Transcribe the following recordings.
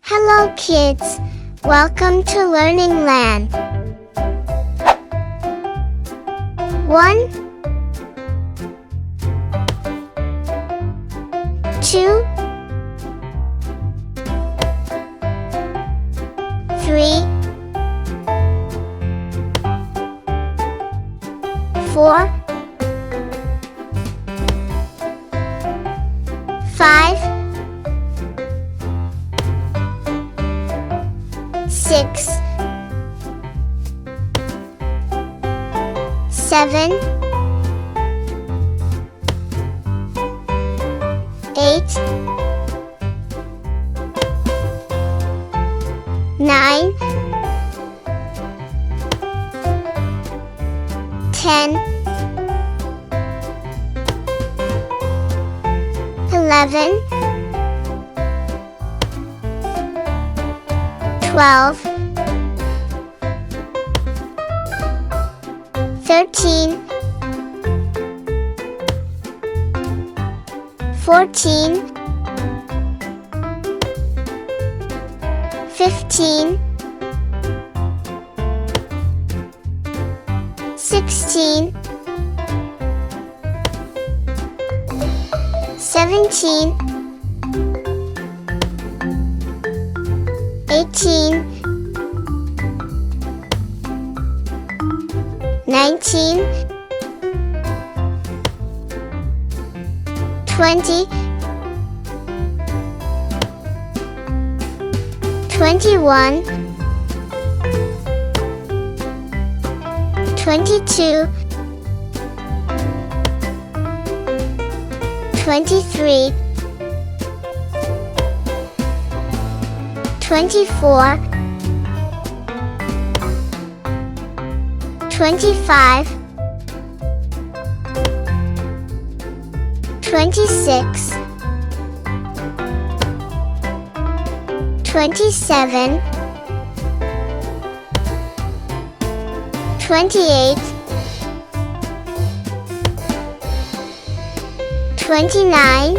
Hello kids, welcome to Learning Land. 1, 2, 3, 4, 5, 6, 7, 8, 9, 10, 11, 12, 13, 14, 15, 16, 17, 18, 19, 20, 21, 22, 23, 24, 25, 26, 27, 28, 29,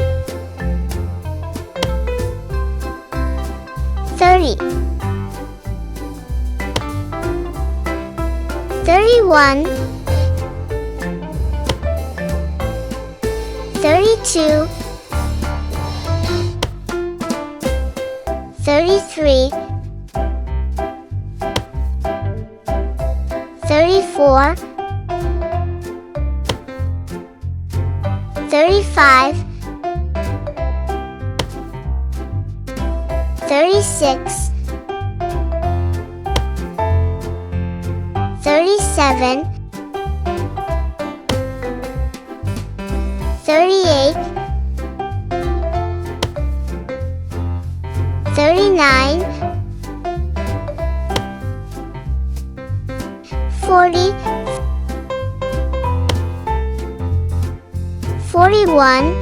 30, 31, 32, 33, 34, 35, 36, 37, 38, 39, 40, 41,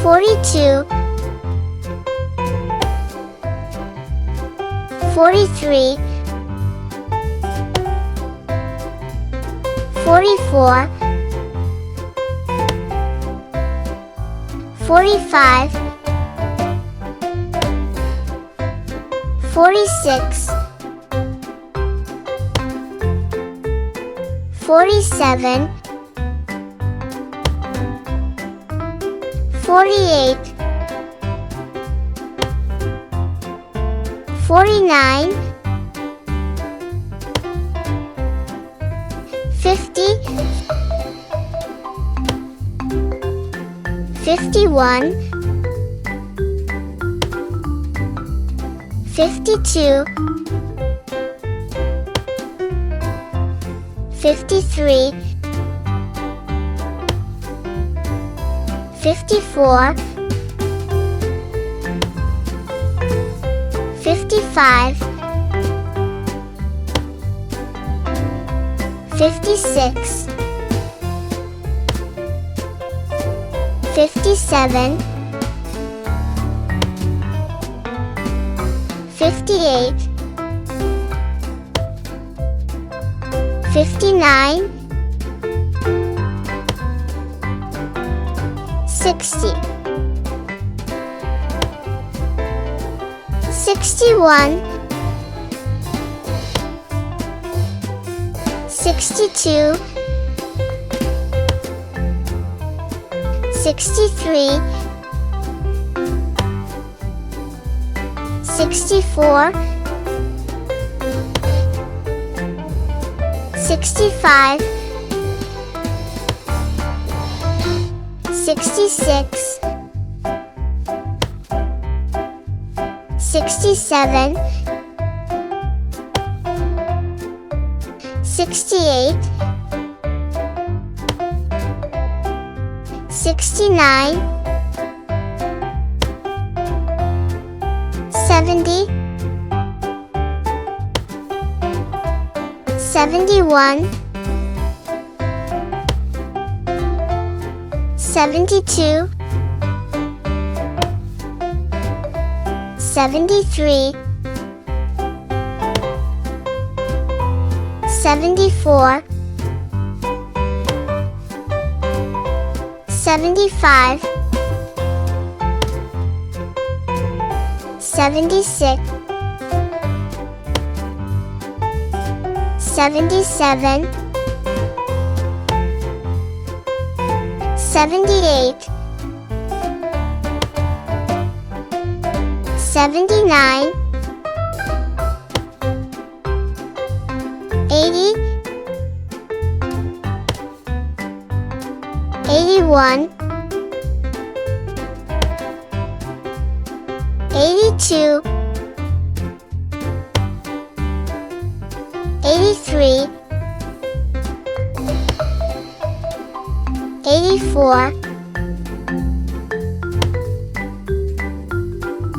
42, 43, 44, 45, 46, 47, 48, 49, 50, 51, 52, 53, 54, 55, 56, 57, 58, 59, 60, 61, 62, 63, 64, 65, 66, 67, 68, 69, 70, 71, 72, 73, 74, 75, 76, 77, 78, 79, 80, 81, 82, 83, 84,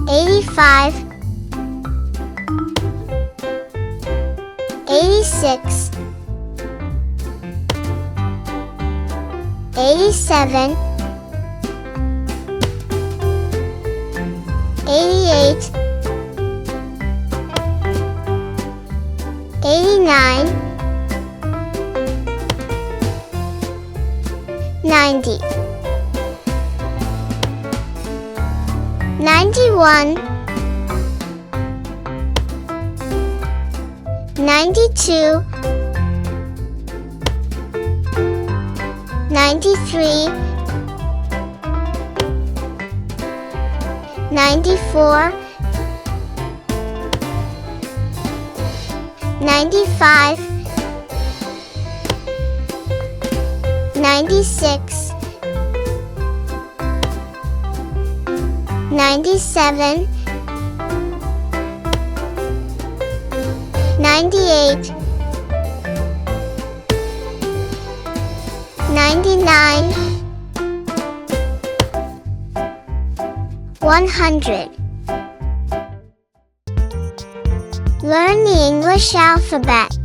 85, 86, 87, 88, 89, 90, 91, 92, 93, 94, 95, 96, 97, 98, 99, 100. Learn the English alphabet.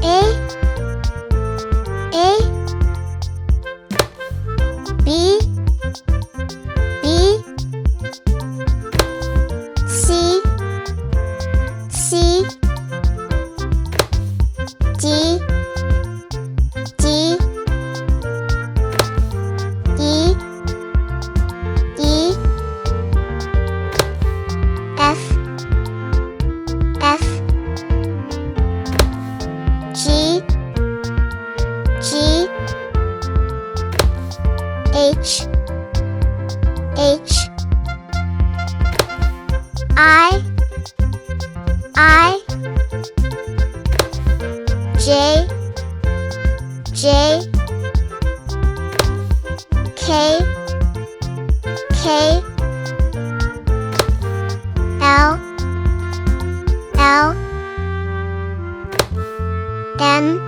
A, B, C, D, E, F, G, H, I, J, K, L, M,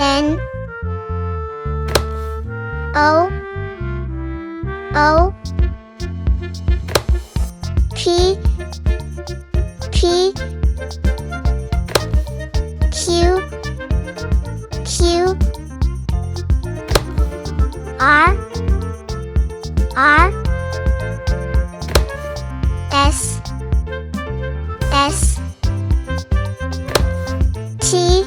N, O, P, Q, R, S, T,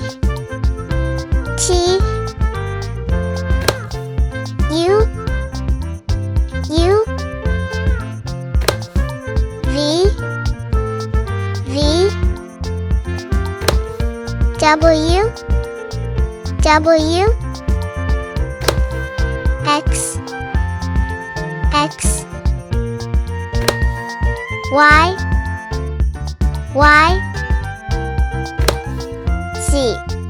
W W X X Y Y Z